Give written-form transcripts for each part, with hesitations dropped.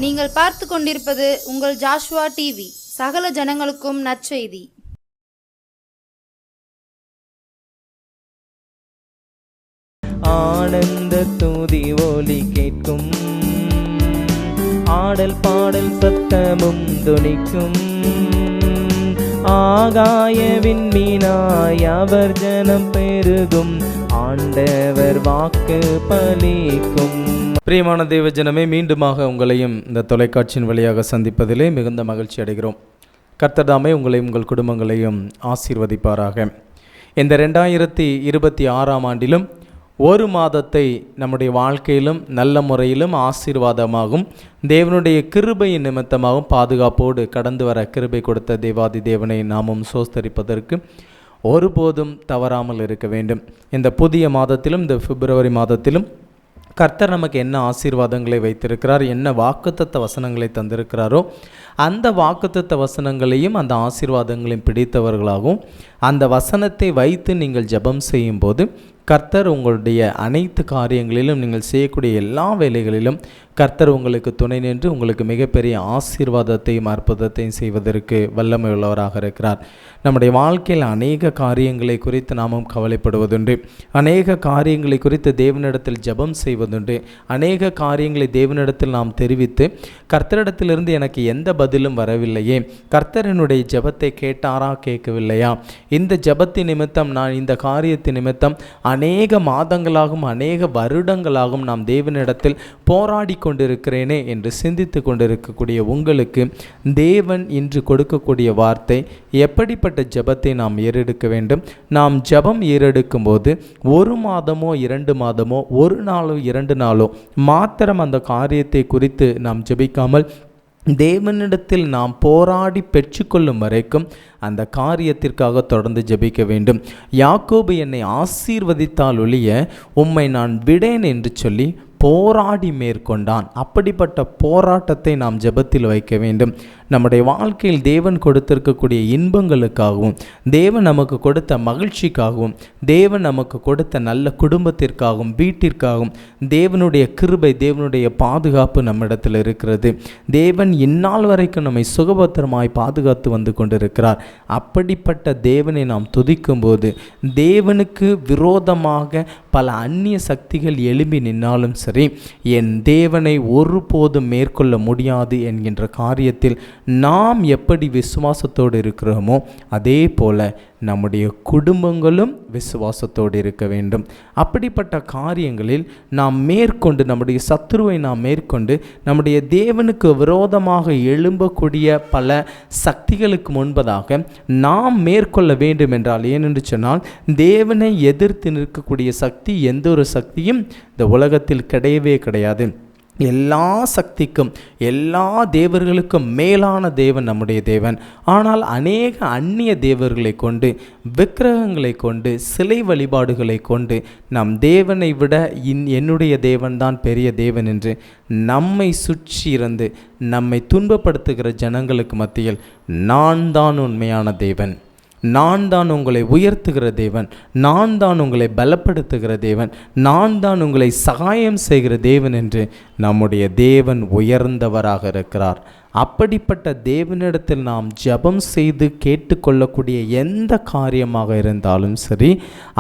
நீங்கள் பார்த்து கொண்டிருப்பது உங்கள் ஜாஷுவா டிவி. சகல ஜனங்களுக்கும் நற்செய்தி. ஆனந்த துதி ஒலி கேட்கும், ஆடல் பாடல் சத்தமும் துணிக்கும். ஆகாய விண்மீனாய் அவர் ஜனம் பெருகும், ஆண்டவர் வாக்கு பலிக்கும். பிரியமான தேவ ஜனமே, மீண்டுமாக உங்களையும் இந்த தொலைக்காட்சியின் வழியாக சந்திப்பதிலே மிகுந்த மகிழ்ச்சி அடைகிறோம். கர்த்தர் தாமே உங்களையும் உங்கள் குடும்பங்களையும் ஆசீர்வதிப்பாராக. இந்த 2026 ஆண்டிலும் ஒரு மாதத்தை நம்முடைய வாழ்க்கையிலும் நல்ல முறையிலும் ஆசீர்வாதமாகவும் தேவனுடைய கிருபையின் நிமித்தமாகவும் பாதுகாப்போடு கடந்து வர கிருபை கொடுத்த தேவாதி தேவனை நாமும் சோஸ்தரிப்பதற்கு ஒருபோதும் தவறாமல் இருக்க வேண்டும். இந்த புதிய மாதத்திலும், இந்த பிப்ரவரி மாதத்திலும் கர்த்தர் நமக்கு என்ன ஆசீர்வாதங்களை வைத்திருக்கிறார், என்ன வாக்குத்தத்த வசனங்களை தந்திருக்கிறாரோ அந்த வாக்குத்தத்த வசனங்களையும் அந்த ஆசீர்வாதங்களையும் பிடித்தவர்களாகவும் அந்த வசனத்தை வைத்து நீங்கள் ஜெபம் செய்யும்போது கர்த்தர் உங்களுடைய அனைத்து காரியங்களிலும், நீங்கள் செய்யக்கூடிய எல்லா வேலைகளிலும் கர்த்தர் உங்களுக்கு துணை நின்று உங்களுக்கு மிகப்பெரிய ஆசீர்வாதத்தையும் அற்புதத்தையும் செய்வதற்கு வல்லமை உள்ளவராக இருக்கிறார். நம்முடைய வாழ்க்கையில் அநேக காரியங்களை குறித்து நாமும் கவலைப்படுவதுண்டு, அநேக காரியங்களை குறித்து தேவனிடத்தில் ஜெபம் செய்வதுண்டு, அநேக காரியங்களை தேவனிடத்தில் நாம் தெரிவித்து கர்த்தரிடத்திலிருந்து எனக்கு எந்த பதிலும் வரவில்லையே, கர்த்தர் என்னுடைய ஜெபத்தை கேட்டாரா கேட்கவில்லையா, இந்த ஜெபத்தின் நிமித்தம் நான் இந்த காரியத்தின் நிமித்தம் அநேக மாதங்களாகவும் அநேக வருடங்களாகவும் நாம் தேவனிடத்தில் போராடி கொண்டிருக்கிறேனே என்று சிந்தித்து கொண்டிருக்கக்கூடிய உங்களுக்கு தேவன் இன்று கொடுக்கக்கூடிய வார்த்தை, எப்படிப்பட்ட ஜெபத்தை நாம் ஏறெடுக்க வேண்டும். நாம் ஜெபம் ஏறெடுக்கும் போது 1 மாதமோ 2 மாதமோ 1 நாளோ 2 நாளோ மாத்திரம் அந்த காரியத்தை குறித்து நாம் ஜெபிக்காமல் தேவனிடத்தில் நாம் போராடி பெற்றுக்கொள்ளும் வரைக்கும் அந்த காரியத்திற்காக தொடர்ந்து ஜெபிக்க வேண்டும். யாக்கோபு என்னை ஆசீர்வதித்தால் ஒழிய உம்மை நான் விடேன் என்று சொல்லி போராடி மேற்கொண்டான். அப்படிப்பட்ட போராட்டத்தை நாம் ஜெபத்தில் வைக்க வேண்டும். நம்முடைய வாழ்க்கையில் தேவன் கொடுத்திருக்கக்கூடிய இன்பங்களுக்காகவும், தேவன் நமக்கு கொடுத்த மகிழ்ச்சிக்காகவும், தேவன் நமக்கு கொடுத்த நல்ல குடும்பத்திற்காகவும், வீட்டிற்காகவும் தேவனுடைய கிருபை, தேவனுடைய பாதுகாப்பு நம்மிடத்தில் இருக்கிறது. தேவன் இந்நாள் வரைக்கும் நம்மை சுகபத்திரமாய் பாதுகாத்து வந்து கொண்டிருக்கிறார். அப்படிப்பட்ட தேவனை நாம் துதிக்கும் போது தேவனுக்கு விரோதமாக பல அந்நிய சக்திகள் எழும்பி நின்னாலும் சரி, என் தேவனை ஒருபோதும் மேற்கொள்ள முடியாது என்கின்ற காரியத்தில் நாம் எப்படி விசுவாசத்தோடு இருக்கிறோமோ அதே போல நம்முடைய குடும்பங்களும் விசுவாசத்தோடு இருக்க வேண்டும். அப்படிப்பட்ட காரியங்களில் நாம் மேற்கொண்டு, நம்முடைய சத்துருவை நாம் மேற்கொண்டு, நம்முடைய தேவனுக்கு விரோதமாக எழும்பக்கூடிய பல சக்திகளுக்கு முன்பதாக நாம் மேற்கொள்ள வேண்டும் என்றால், ஏனென்று சொன்னால் தேவனை எதிர்த்து நிற்கக்கூடிய சக்தி எந்த ஒரு சக்தியும் இந்த உலகத்தில் கிடையவே கிடையாது. எல்லா சக்திக்கும், எல்லா தேவர்களுக்கும் மேலான தேவன் நம்முடைய தேவன். ஆனால் அநேக அந்நிய தேவர்களை கொண்டு, விக்கிரகங்களை கொண்டு, சிலை வழிபாடுகளை கொண்டு நம் தேவனை விட என்னுடைய தேவன்தான் பெரிய தேவன் என்று நம்மை சுற்றி இருந்து நம்மை துன்பப்படுத்துகிற ஜனங்களுக்கு மத்தியில் நான் தான் உண்மையான தேவன், நான் தான் உங்களை உயர்த்துகிற தேவன், நான் தான் உங்களை பலப்படுத்துகிற தேவன், நான் தான் உங்களை சகாயம் செய்கிற தேவன் என்று நம்முடைய தேவன் உயர்ந்தவராக இருக்கிறார். அப்படிப்பட்ட தேவனிடத்தில் நாம் ஜெபம் செய்து கேட்டுக்கொள்ளக்கூடிய எந்த காரியமாக இருந்தாலும் சரி,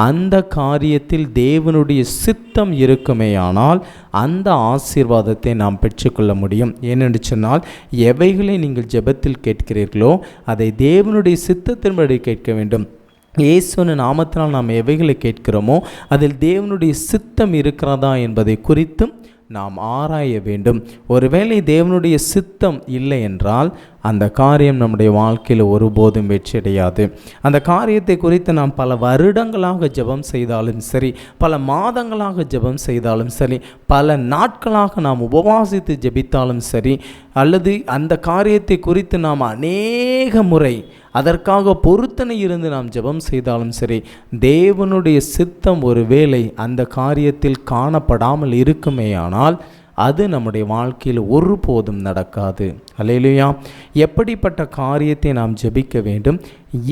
அந்த காரியத்தில் தேவனுடைய சித்தம் இருக்குமேயானால் அந்த ஆசீர்வாதத்தை நாம் பெற்றுக்கொள்ள முடியும். ஏனென்று சொன்னால், எவைகளை நீங்கள் ஜெபத்தில் கேட்கிறீர்களோ அதை தேவனுடைய சித்தத்தின்படி கேட்க வேண்டும். இயேசுவின் நாமத்தினால் நாம் எவைகளை கேட்கிறோமோ அதில் தேவனுடைய சித்தம் இருக்கிறதா என்பதை குறித்தும் நாம் ஆராய வேண்டும். ஒருவேளை தேவனுடைய சித்தம் இல்லை என்றால் அந்த காரியம் நம்முடைய வாழ்க்கையில் ஒருபோதும் வெற்றியடையாது. அந்த காரியத்தை குறித்து நாம் பல வருடங்களாக ஜெபம் செய்தாலும் சரி, பல மாதங்களாக ஜெபம் செய்தாலும் சரி, பல நாட்களாக நாம் உபவாசித்து ஜெபித்தாலும் சரி, அல்லது அந்த காரியத்தை குறித்து நாம் அநேக முறை அதற்காக பொருத்தனை இருந்து நாம் ஜெபம் செய்தாலும் சரி, தேவனுடைய சித்தம் ஒருவேளை அந்த காரியத்தில் காணப்படாமல் இருக்குமேயானால் அது நம்முடைய வாழ்க்கையில் ஒருபோதும் நடக்காது. அல்லேலூயா. எப்படிப்பட்ட காரியத்தை நாம் ஜெபிக்க வேண்டும்,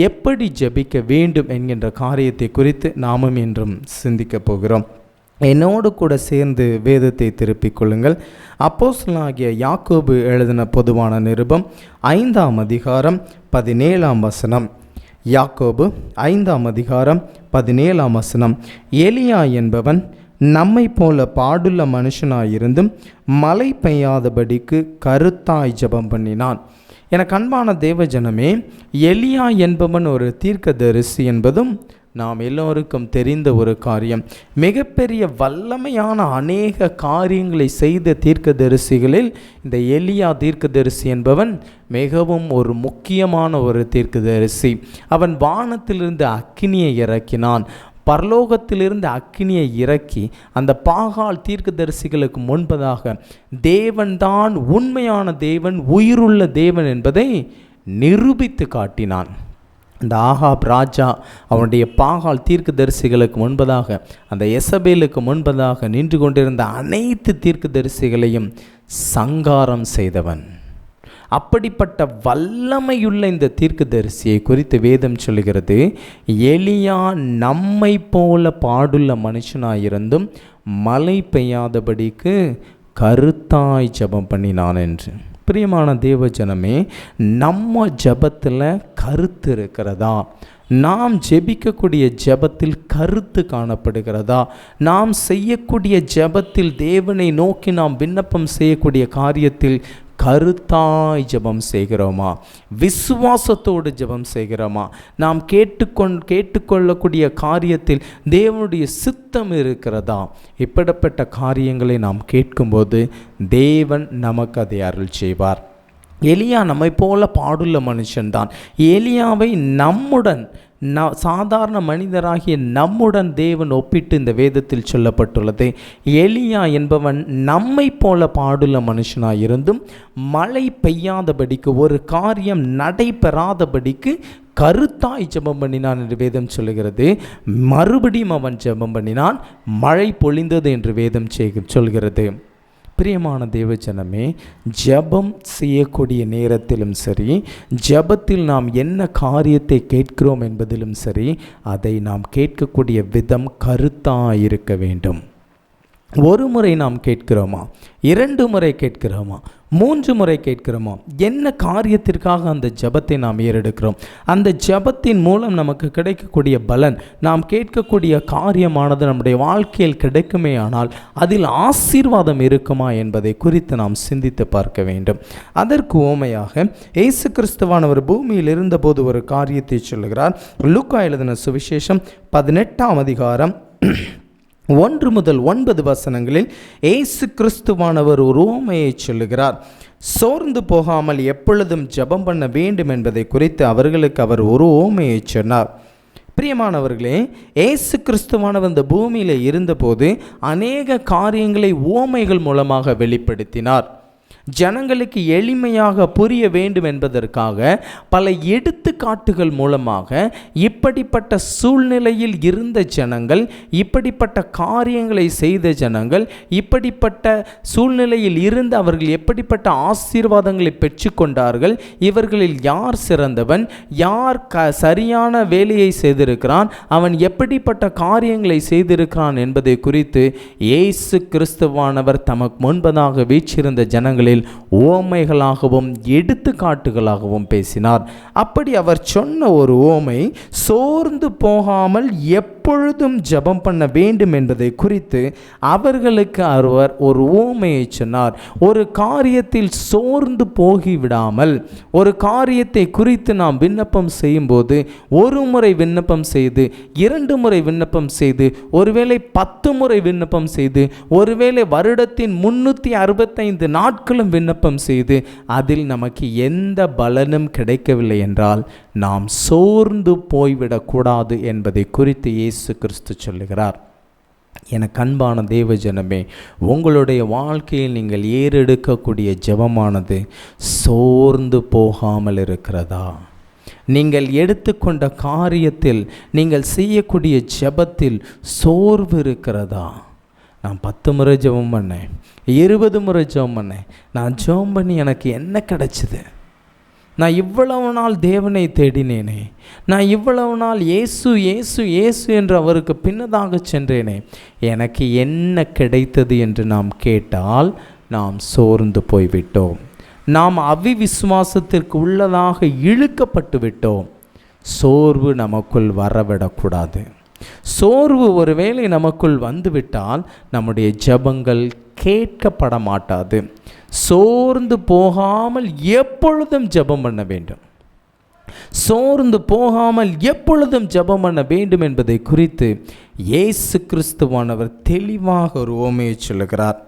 எப்படி ஜெபிக்க வேண்டும் என்கின்ற காரியத்தை குறித்து நாமும் இன்றும் சிந்திக்க போகிறோம். என்னோடு கூட சேர்ந்து வேதத்தை திருப்பிக் கொள்ளுங்கள். அப்போஸ்தலனாகிய யாக்கோபு எழுதின பொதுவான நிருபம் 5ஆம் அதிகாரம் 17ஆம் வசனம். யாக்கோபு 5ஆம் அதிகாரம் 17ஆம் வசனம். எலியா என்பவன் நம்மை போல பாடுள்ள மனுஷனாயிருந்தும் மழை பெய்யாதபடிக்கு கருத்தாய் ஜெபம் பண்ணினான். எனக்கு அன்பான தேவஜனமே, எலியா என்பவன் ஒரு தீர்க்கதரிசி என்பதும் நாம் எல்லோருக்கும் தெரிந்த ஒரு காரியம். மிகப்பெரிய வல்லமையான அநேக காரியங்களை செய்த தீர்க்கதரிசிகளில் இந்த எலியா தீர்க்கதரிசி என்பவன் மிகவும் ஒரு முக்கியமான ஒரு தீர்க்கதரிசி. அவன் வானத்திலிருந்து அக்கினியை இறக்கினான். பரலோகத்திலிருந்து அக்கினியை இறக்கி அந்த பாகால் தீர்க்கதரிசிகளுக்கு முன்பதாக தேவன்தான் உண்மையான தேவன், உயிருள்ள தேவன் என்பதை நிரூபித்து காட்டினான். அந்த ஆகாப் ராஜா அவனுடைய பாகால் தீர்க்கதரிசிகளுக்கு முன்பதாக, அந்த எசபேலுக்கு முன்பதாக நின்று கொண்டிருந்த அனைத்து தீர்க்கதரிசிகளையும் சங்காரம் செய்தவன். அப்படிப்பட்ட வல்லமையுள்ள இந்த தீர்க்கதரிசியை குறித்து வேதம் சொல்கிறது, எலியா நம்மை போல பாடுள்ள மனுஷனாயிருந்தும் மழை பெய்யாதபடிக்கு கருத்தாய் ஜெபம் பண்ணினான் என்று. பிரியமான தேவஜனமே, நம்ம ஜெபத்தில் கருத்து இருக்கிறதா? நாம் ஜெபிக்கக்கூடிய ஜெபத்தில் கருத்து காணப்படுகிறதா? நாம் செய்யக்கூடிய ஜெபத்தில், தேவனை நோக்கி நாம் விண்ணப்பம் செய்யக்கூடிய காரியத்தில் கருத்தாய் ஜெபம் செய்கிறோமா? விசுவாசத்தோடு ஜெபம் செய்கிறோமா? நாம் கேட்டுக்கொள்ளக்கூடிய காரியத்தில் தேவனுடைய சித்தம் இருக்கிறதா? இப்படிப்பட்ட காரியங்களை நாம் கேட்கும்போது தேவன் நமக்கு அதை அருள் செய்வார். எலியா நம்மை போல பாடுள்ள மனுஷன்தான். எலியாவை நம்முடன் சாதாரண மனிதராகிய நம்முடன் தேவன் ஒப்பிட்டு இந்த வேதத்தில் சொல்லப்பட்டுள்ளது. எலியா என்பவன் நம்மை போல பாடுள்ள மனுஷனாயிருந்தும் மழை பெய்யாதபடிக்கு, ஒரு காரியம் நடைபெறாதபடிக்கு கருத்தாய் ஜெபம் பண்ணினான் என்று வேதம் சொல்கிறது. மறுபடியும் அவன் ஜெபம் பண்ணினான், மழை பொழிந்தது என்று வேதம் சொல்கிறது. பிரியமான தேவஜனமே, ஜெபம் செய்யக்கூடிய நேரத்திலும் சரி, ஜெபத்தில் நாம் என்ன காரியத்தை கேட்கிறோம் என்பதிலும் சரி, அதை நாம் கேட்கக்கூடிய விதம் கருத்தாக இருக்க வேண்டும். ஒரு முறை நாம் கேட்கிறோமா? 2 முறை கேட்கிறோமா? 3 முறை கேட்கிறோமா? என்ன காரியத்திற்காக அந்த ஜெபத்தை நாம் ஏறெடுக்கிறோம்? அந்த ஜெபத்தின் மூலம் நமக்கு கிடைக்கக்கூடிய பலன், நாம் கேட்கக்கூடிய காரியமானது நம்முடைய வாழ்க்கையில் கிடைக்குமே ஆனால் அதில் ஆசீர்வாதம் இருக்குமா என்பதை குறித்து நாம் சிந்தித்து பார்க்க வேண்டும். அதற்கு உவமையாக இயேசு கிறிஸ்துவானவர் பூமியில் இருந்தபோது ஒரு காரியத்தை சொல்லுகிறார். லூக்கா எழுதின சுவிசேஷம் 18ஆம் அதிகாரம் 1 முதல் 9 வசனங்களில் இயேசு கிறிஸ்துவானவர் ஒரு உவமையை சொல்லுகிறார். சோர்ந்து போகாமல் எப்பொழுதும் ஜெபம் பண்ண வேண்டும் என்பதை குறித்து அவர்களுக்கு அவர் ஒரு உவமையை சொன்னார். பிரியமானவர்களே, இயேசு கிறிஸ்துவானவர் இந்த பூமியில் இருந்தபோது அநேக காரியங்களை உவமைகள் மூலமாக வெளிப்படுத்தினார். ஜனங்களுக்கு எளிமையாக புரிய வேண்டும் என்பதற்காக பல எடுத்துக்காட்டுகள் மூலமாக இப்படிப்பட்ட சூழ்நிலையில் இருந்த ஜனங்கள், இப்படிப்பட்ட காரியங்களை செய்த ஜனங்கள், இப்படிப்பட்ட சூழ்நிலையில் இருந்து அவர்கள் எப்படிப்பட்ட ஆசீர்வாதங்களை பெற்றுக்கொண்டார்கள், இவர்களில் யார் சிறந்தவன், யார் சரியான வேலையை செய்திருக்கிறான், அவன் எப்படிப்பட்ட காரியங்களை செய்திருக்கிறான் என்பதை குறித்து இயேசு கிறிஸ்துவானவர் தமக்கு முன்பதாக வீற்றிருந்த ஜனங்களில் உவமைகளாகவும் எடுத்துக்காட்டுகளாகவும் பேசினார். அப்படி அவர் சொன்ன ஒரு உவமை, சோர்ந்து போகாமல் எப்பொழுதும் ஜெபம் பண்ண வேண்டும் என்பதை குறித்து அவர்களுக்கு அவர் ஒரு உவமையை சொன்னார். ஒரு காரியத்தில் சோர்ந்து போகிவிடாமல், ஒரு காரியத்தை குறித்து நாம் விண்ணப்பம் செய்யும்போது, ஒரு முறை விண்ணப்பம் செய்து, 2 முறை விண்ணப்பம் செய்து, ஒருவேளை 10 முறை விண்ணப்பம் செய்து, ஒருவேளை வருடத்தின் 365 நாட்களும் விண்ணப்பம் செய்து அதில் நமக்கு எந்த பலனும் கிடைக்கவில்லை என்றால் நாம் சோர்ந்து போய்விடக்கூடாது என்பதை குறித்து இயேசு கிறிஸ்து சொல்லுகிறார். எனக்கு அன்பான தேவஜனமே, உங்களுடைய வாழ்க்கையில் நீங்கள் ஏறெடுக்கக்கூடிய ஜெபமானது சோர்ந்து போகாமல் இருக்கிறதா? நீங்கள் எடுத்துக்கொண்ட காரியத்தில், நீங்கள் செய்யக்கூடிய ஜெபத்தில் சோர்வு இருக்கிறதா? நான் 10 முறை ஜெபம் பண்ணேன், 20 முறை ஜெபம் பண்ணேன், நான் ஜெபம் பண்ணி எனக்கு என்ன கிடைச்சிது? நான் இவ்வளவு நாள் தேவனை தேடினேனே, நான் இவ்வளவு நாள் இயேசு இயேசு இயேசு என்று அவருக்கு பின்னதாக சென்றேனே, எனக்கு என்ன கிடைத்தது என்று நாம் கேட்டால் நாம் சோர்ந்து போய்விட்டோம். நாம் அவிவிசுவாசத்திற்கு உள்ளதாக இழுக்கப்பட்டு விட்டோம். சோர்வு நமக்குள் வரவிடக்கூடாது. சோர்வு ஒருவேளை நமக்குள் வந்துவிட்டால் நம்முடைய ஜெபங்கள் கேட்கப்பட மாட்டாது. சோர்ந்து போகாமல் எப்பொழுதும் ஜெபம் பண்ண வேண்டும். சோர்ந்து போகாமல் எப்பொழுதும் ஜெபம் பண்ண வேண்டும் என்பதை குறித்து இயேசு கிறிஸ்துவானவர் தெளிவாக ஒரு உவமையை சொல்லுகிறார்.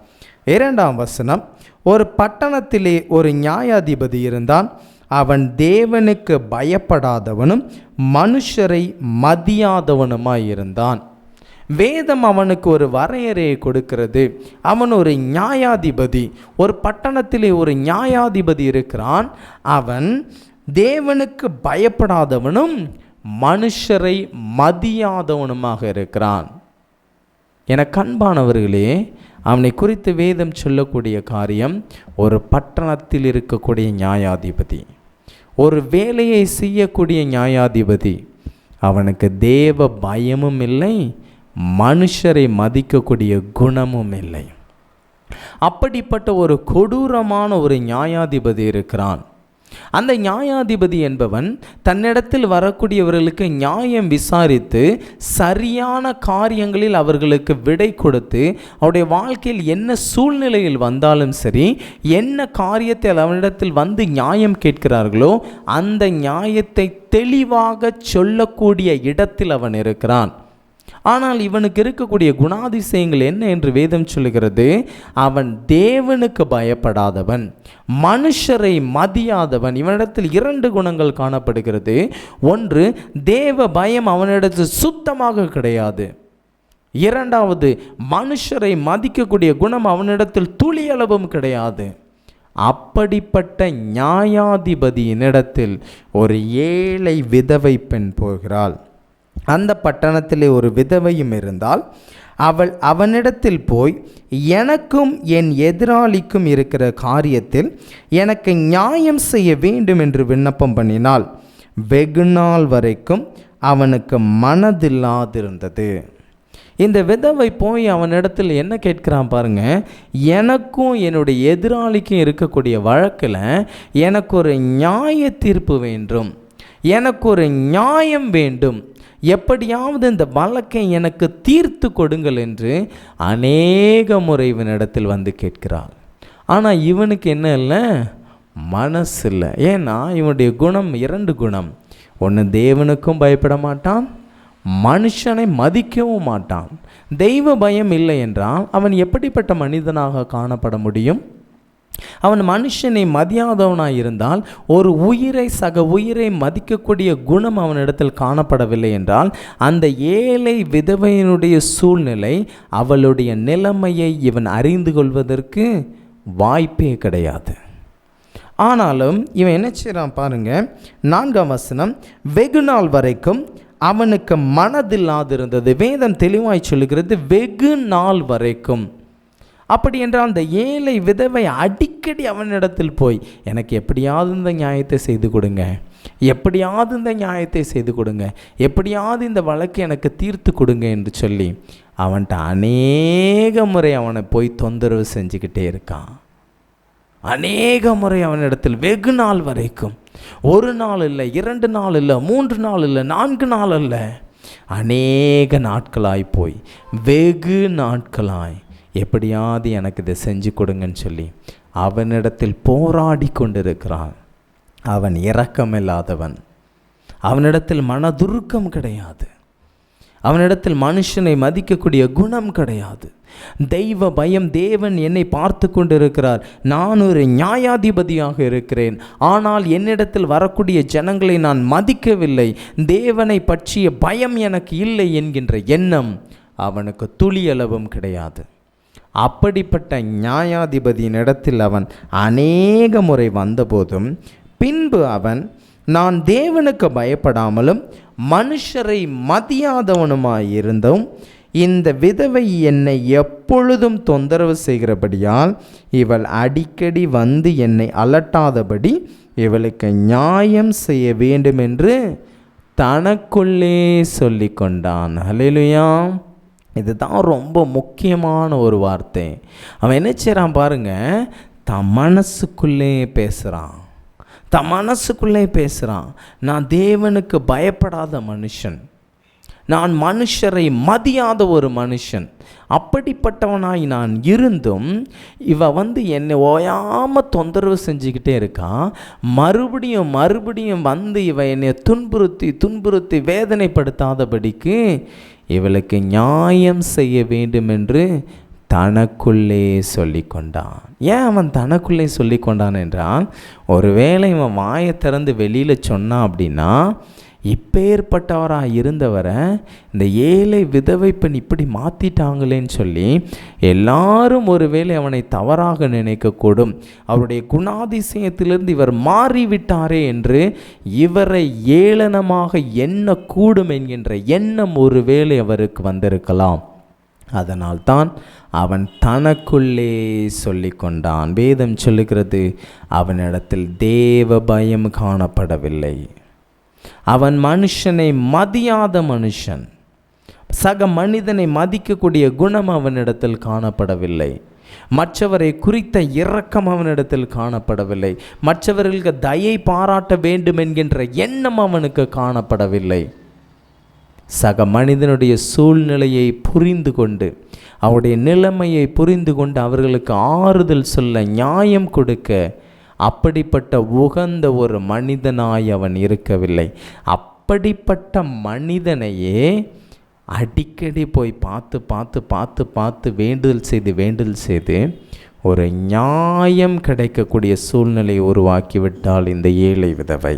2ஆம் வசனம், ஒரு பட்டணத்திலே ஒரு நியாயாதிபதி இருந்தான். அவன் தேவனுக்கு பயப்படாதவனும் மனுஷரை மதியாதவனுமாயிருந்தான். வேதம் அவனுக்கு ஒரு வரையறையை கொடுக்கிறது. அவன் ஒரு நியாயாதிபதி. ஒரு பட்டணத்திலே ஒரு நியாயாதிபதி இருக்கிறான். அவன் தேவனுக்கு பயப்படாதவனும் மனுஷரை மதியாதவனுமாக இருக்கிறான். என அன்பானவர்களே, அவனை குறித்து வேதம் சொல்லக்கூடிய காரியம், ஒரு பட்டணத்தில் இருக்கக்கூடிய நியாயாதிபதி, ஒரு வேலையை செய்யக்கூடிய நியாயாதிபதி. அவனுக்கு தேவ பயமும் இல்லை, மனுஷரை மதிக்கக்கூடிய குணமும் இல்லை. அப்படிப்பட்ட ஒரு கொடூரமான ஒரு நியாயாதிபதி இருக்கிறான். அந்த நியாயாதிபதி என்பவன் தன்னிடத்தில் வரக்கூடியவர்களுக்கு நியாயம் விசாரித்து சரியான காரியங்களில் அவர்களுக்கு விடை கொடுத்து, அவருடைய வாழ்க்கையில் என்ன சூழ்நிலையில் வந்தாலும் சரி, என்ன காரியத்தை அவனிடத்தில் வந்து நியாயம் கேட்கிறார்களோ அந்த நியாயத்தை தெளிவாக சொல்லக்கூடிய இடத்தில் அவன் இருக்கிறான். ஆனால் இவனுக்கு இருக்கக்கூடிய குணாதிசயங்கள் என்ன என்று வேதம் சொல்லுகிறது? அவன் தேவனுக்கு பயப்படாதவன், மனுஷரை மதியாதவன். இவனிடத்தில் 2 குணங்கள் காணப்படுகிறது. ஒன்று, தேவ பயம் அவனிடத்தில் சுத்தமாக கிடையாது. 2வது, மனுஷரை மதிக்கக்கூடிய குணம் அவனிடத்தில் துளியளவும் கிடையாது. அப்படிப்பட்ட நியாயாதிபதியினிடத்தில் ஒரு ஏழை விதவை பெண் போகிறாள். அந்த பட்டணத்திலே ஒரு விதவையும் இருந்தால், அவள் அவனிடத்தில் போய், எனக்கும் என் எதிராளிக்கும் இருக்கிற காரியத்தில் எனக்கு நியாயம் செய்ய வேண்டும் என்று விண்ணப்பம் பண்ணினாள். வெகு நாள் வரைக்கும் அவனுக்கு மனதில்லாதிருந்தது. இந்த விதவை போய் அவனிடத்தில் என்ன கேட்கிறான் பாருங்க, எனக்கும் என்னுடைய எதிராளிக்கும் இருக்கக்கூடிய வழக்கில் எனக்கு ஒரு நியாய தீர்ப்பு வேண்டும், எனக்கு ஒரு நியாயம் வேண்டும், எப்படியாவது இந்த வழக்கை எனக்கு தீர்த்து கொடுங்கள் என்று அநேக முறை இவனிடத்தில் வந்து கேட்கிறாள். ஆனால் இவனுக்கு என்ன இல்லை? மனசு இல்லை. ஏன்னா இவனுடைய குணம் 2 குணம். ஒன்று, தேவனுக்கும் பயப்பட மாட்டான், மனுஷனை மதிக்கவும் மாட்டான். தெய்வ பயம் இல்லை என்றால் அவன் எப்படிப்பட்ட மனிதனாக காணப்பட முடியும்? அவன் மனுஷனை மதியாதவனாய் இருந்தால், ஒரு உயிரை சக உயிரை மதிக்கக்கூடிய குணம் அவனிடத்தில் காணப்படவில்லை என்றால், அந்த ஏழை விதவையினுடைய சூழ்நிலை, அவளுடைய நிலைமையை இவன் அறிந்து கொள்வதற்கு வாய்ப்பே கிடையாது. ஆனாலும் இவன் என்ன செய்கிறான் பாருங்க, 4ஆம் வசனம், வெகு நாள் வரைக்கும் அவனுக்கு மனதில்லாதிருந்தது. வேதம் தெளிவாய் சொல்லுகிறது, வெகு நாள் வரைக்கும். அப்படி என்றால் அந்த ஏழை விதவை அடிக்கடி அவனிடத்தில் போய், எனக்கு எப்படியாவது இந்த நியாயத்தை செய்து கொடுங்க, எப்படியாவது இந்த நியாயத்தை செய்து கொடுங்க, எப்படியாவது இந்த வழக்கை எனக்கு தீர்த்து கொடுங்க என்று சொல்லி அவன்கிட்ட அநேக முறை அவனை போய் தொந்தரவு செஞ்சுக்கிட்டே இருக்கான். அநேக முறை அவனிடத்தில் வெகு நாள் வரைக்கும், 1 நாள் இல்லை, 2 நாள் இல்லை, 3 நாள் இல்லை, 4 நாள் அல்ல, அநேக நாட்களாய் போய், வெகு நாட்களாய் எப்படியாவது எனக்கு இதை செஞ்சு கொடுங்கன்னு சொல்லி அவனிடத்தில் போராடி கொண்டிருக்கிறான். அவன் இரக்கமில்லாதவன், அவனிடத்தில் மனதுருக்கம் கிடையாது, அவனிடத்தில் மனுஷனை மதிக்கக்கூடிய குணம் கிடையாது, தெய்வ பயம். தேவன் என்னை பார்த்து கொண்டிருக்கிறார், நான் ஒரு நியாயாதிபதியாக இருக்கிறேன், ஆனால் என்னிடத்தில் வரக்கூடிய ஜனங்களை நான் மதிக்கவில்லை, தேவனை பற்றிய பயம் எனக்கு இல்லை என்கின்ற எண்ணம் அவனுக்கு துளியளவும் கிடையாது. அப்படிப்பட்ட நியாயாதிபதியின் இடத்தில் அவன் அநேக முறை வந்தபோதும், பின்பு அவன், நான் தேவனுக்கு பயப்படாமலும் மனுஷரை மதியாதவனுமாயிருந்தும் இந்த விதவை என்னை எப்பொழுதும் தொந்தரவு செய்கிறபடியால் இவள் அடிக்கடி வந்து என்னை அலட்டாதபடி இவளுக்கு நியாயம் செய்ய வேண்டும் என்று தனக்குள்ளே சொல்லி கொண்டான். ஹல்லேலூயா. இதுதான் ரொம்ப முக்கியமான ஒரு வார்த்தை. அவன் என்ன செய்கிறான் பாருங்க, தன் மனசுக்குள்ளே பேசுகிறான். நான் தேவனுக்கு பயப்படாத மனுஷன், நான் மனுஷரை மதியாத ஒரு மனுஷன், அப்படிப்பட்டவனாய் நான் இருந்தும் இவ என்னை ஓயாமல் தொந்தரவு செஞ்சுக்கிட்டே இருக்கான். மறுபடியும் வந்து இவ என்னை துன்புறுத்தி வேதனைப்படுத்தாதபடிக்கு இவளுக்கு நியாயம் செய்ய வேண்டும் என்று தனக்குள்ளே சொல்லி கொண்டான். ஏன் அவன் தனக்குள்ளே சொல்லி கொண்டான் என்றால், ஒருவேளை இவன் வாயை திறந்து வெளியில் சொன்னான் அப்படின்னா, இப்பேற்பட்டவராக இருந்தவரை இந்த ஏழை விதவை பெண் இப்படி மாற்றிட்டாங்களேன்னு சொல்லி எல்லாரும் ஒருவேளை அவனை தவறாக நினைக்கக்கூடும். அவருடைய குணாதிசயத்திலிருந்து இவர் மாறிவிட்டாரே என்று இவரை ஏளனமாக எண்ணக்கூடும் என்கின்ற எண்ணம் ஒருவேளை அவருக்கு வந்திருக்கலாம். அதனால்தான் அவன் தனக்குள்ளே சொல்லி கொண்டான். வேதம் சொல்லுகிறது, அவனிடத்தில் தேவ பயம் காணப்படவில்லை. அவன் மனுஷனை மதியாத மனுஷன், சக மனிதனை மதிக்கக்கூடிய குணம் அவனிடத்தில் காணப்படவில்லை. மற்றவரை குறித்த இரக்கம் அவனிடத்தில் காணப்படவில்லை. மற்றவர்களுக்கு தயை பாராட்ட வேண்டும் என்கின்ற எண்ணம் அவனுக்கு காணப்படவில்லை. சக மனிதனுடைய சூழ்நிலையை புரிந்து கொண்டு, அவருடைய நிலைமையை புரிந்து கொண்டு அவர்களுக்கு ஆறுதல் சொல்ல, நியாயம் கொடுக்க அப்படிப்பட்ட உகந்த ஒரு மனிதனாய் அவன் இருக்கவில்லை. அப்படிப்பட்ட மனிதனையே அடிக்கடி போய் பார்த்து வேண்டுதல் செய்து ஒரு நியாயம் கிடைக்கக்கூடிய சூழ்நிலையை உருவாக்கிவிட்டால் இந்த ஏழை விதவை.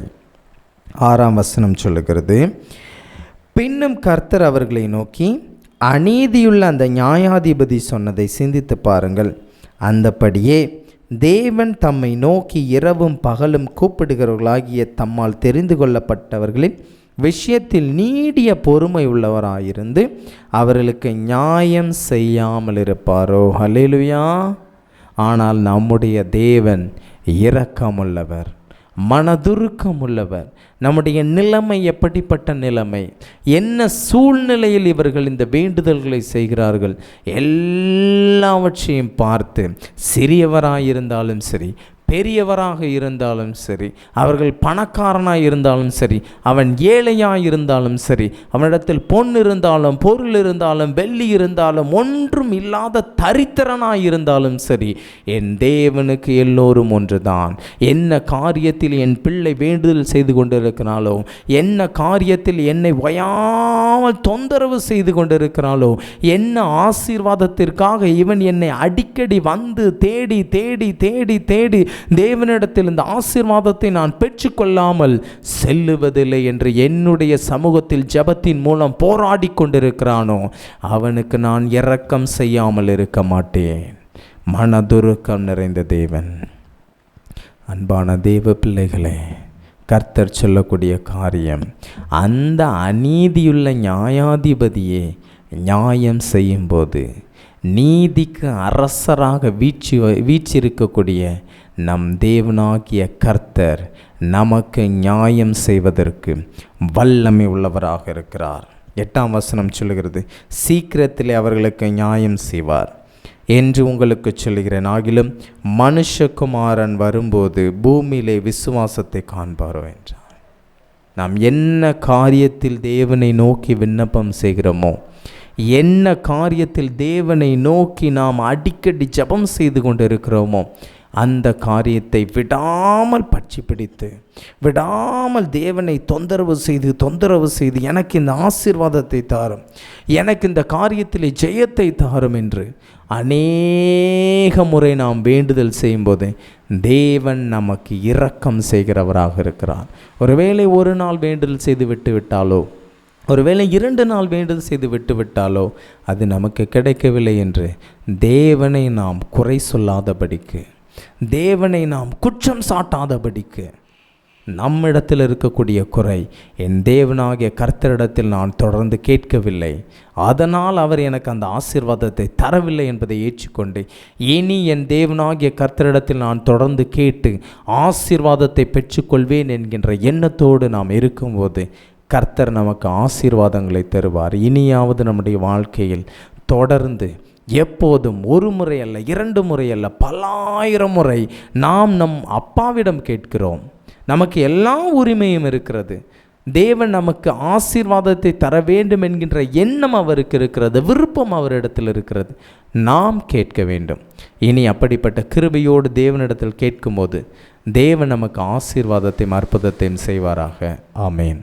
6ஆம் வசனம் சொல்லுகிறது, பின்னும் கர்த்தர் அவர்களை நோக்கி, அநீதியுள்ள அந்த நியாயாதிபதி சொன்னதை சிந்தித்து பாருங்கள். அந்தபடியே தேவன் தம்மை நோக்கி இரவும் பகலும் கூப்பிடுகிறவர்களாகிய தம்மால் தெரிந்து கொள்ளப்பட்டவர்களின் விஷயத்தில் நீடிய பொறுமை உள்ளவராயிருந்து அவர்களுக்கு நியாயம் செய்யாமல் இருப்பாரோ? ஹல்லேலூயா. ஆனால் நம்முடைய தேவன் இரக்கமுள்ளவர், மனதுருக்கம் உள்ளவர். நம்முடைய நிலைமை எப்படிப்பட்ட நிலைமை, என்ன சூழ்நிலையில் இவர்கள் இந்த வேண்டுதல்களை செய்கிறார்கள், எல்லாவற்றையும் பார்த்து சிறியவராயிருந்தாலும் சரி, பெரியவராக இருந்தாலும் சரி, அவர்கள் பணக்காரனாக இருந்தாலும் சரி, அவன் ஏழையாக இருந்தாலும் சரி, அவனிடத்தில் பொன் இருந்தாலும் பொருள் இருந்தாலும் வெள்ளி இருந்தாலும் ஒன்றும் இல்லாத தரித்திரனாக இருந்தாலும் சரி, என் தேவனுக்கு எல்லோரும் ஒன்றுதான். என்ன காரியத்தில் என் பிள்ளை வேண்டுதல் செய்து கொண்டிருக்கிறாளோ, என்ன காரியத்தில் என்னை ஓயாமல் தொந்தரவு செய்து கொண்டிருக்கிறாளோ, என்ன ஆசீர்வாதத்திற்காக இவன் என்னை அடிக்கடி வந்து தேடி தேடி தேடி தேடி தேவனிடத்தில் இந்த ஆசீர்வாதத்தை நான் பெற்றுக்கொள்ளாமல் செல்லுவதில்லை என்று என்னுடைய சமூகத்தில் ஜெபத்தின் மூலம் போராடி கொண்டிருக்கிறானோ, அவனுக்கு நான் இரக்கம் செய்யாமல் இருக்க மாட்டேன். மனதுருக்கம் நிறைந்த தேவன். அன்பான தேவ பிள்ளைகளே, கர்த்தர் சொல்லக்கூடிய காரியம், அந்த அநீதியுள்ள நியாயாதிபதியே நியாயம் செய்யும்போது நீதிக்கு அரசராக வீற்றிருக்கக்கூடிய நம் தேவனாகிய கர்த்தர் நமக்கு நியாயம் செய்வதற்கு வல்லமை உள்ளவராக இருக்கிறார். 8ஆம் வசனம் சொல்லுகிறது, சீக்கிரத்திலே அவர்களுக்கு நியாயம் செய்வார் என்று உங்களுக்கு சொல்லுகிறேன். ஆகிலும் மனுஷகுமாரன் வரும்போது பூமியிலே விசுவாசத்தை காண்பாரோ என்றார். நாம் என்ன காரியத்தில் தேவனை நோக்கி விண்ணப்பம் செய்கிறோமோ, என்ன காரியத்தில் தேவனை நோக்கி நாம் அடிக்கடி ஜெபம் செய்து கொண்டு இருக்கிறோமோ, அந்த காரியத்தை விடாமல் பற்றி பிடித்து, விடாமல் தேவனை தொந்தரவு செய்து எனக்கு இந்த ஆசீர்வாதத்தை தாரும், எனக்கு இந்த காரியத்தில் ஜெயத்தை தாரும் என்று அநேக முறை நாம் வேண்டுதல் செய்யும்போது தேவன் நமக்கு இரக்கம் செய்கிறவராக இருக்கிறார். ஒருவேளை ஒரு நாள் வேண்டுதல் செய்து விட்டாலோ, ஒருவேளை 2 நாள் வேண்டுதல் செய்து விட்டாலோ அது நமக்கு கிடைக்கவில்லை என்று தேவனை நாம் குறை சொல்லாதபடிக்கு, தேவனை நாம் குற்றம் சாட்டாதபடிக்கு, நம்மிடத்தில் இருக்கக்கூடிய குறை, என் தேவனாகிய கர்த்தரிடத்தில் நான் தொடர்ந்து கேட்கவில்லை, அதனால் அவர் எனக்கு அந்த ஆசீர்வாதத்தை தரவில்லை என்பதை ஏற்றுக்கொண்டு இனி என் தேவனாகிய கர்த்தரிடத்தில் நான் தொடர்ந்து கேட்டு ஆசீர்வாதத்தை பெற்றுக்கொள்வேன் என்கின்ற எண்ணத்தோடு நாம் இருக்கும்போது கர்த்தர் நமக்கு ஆசீர்வாதங்களை தருவார். இனியாவது நம்முடைய வாழ்க்கையில் தொடர்ந்து எப்போதும் ஒரு முறை அல்ல, 2 முறை அல்ல, பல்லாயிரம் முறை நாம் நம் அப்பாவிடம் கேட்கிறோம். நமக்கு எல்லா உரிமையும் இருக்கிறது. தேவன் நமக்கு ஆசீர்வாதத்தை தர வேண்டும் என்கின்ற எண்ணம் அவருக்கு இருக்கிறது, விருப்பம் அவரிடத்தில் இருக்கிறது. நாம் கேட்க வேண்டும். இனி அப்படிப்பட்ட கிருபையோடு தேவனிடத்தில் கேட்கும்போது தேவன் நமக்கு ஆசீர்வாதத்தையும் அற்புதத்தையும் செய்வாராக. ஆமேன்.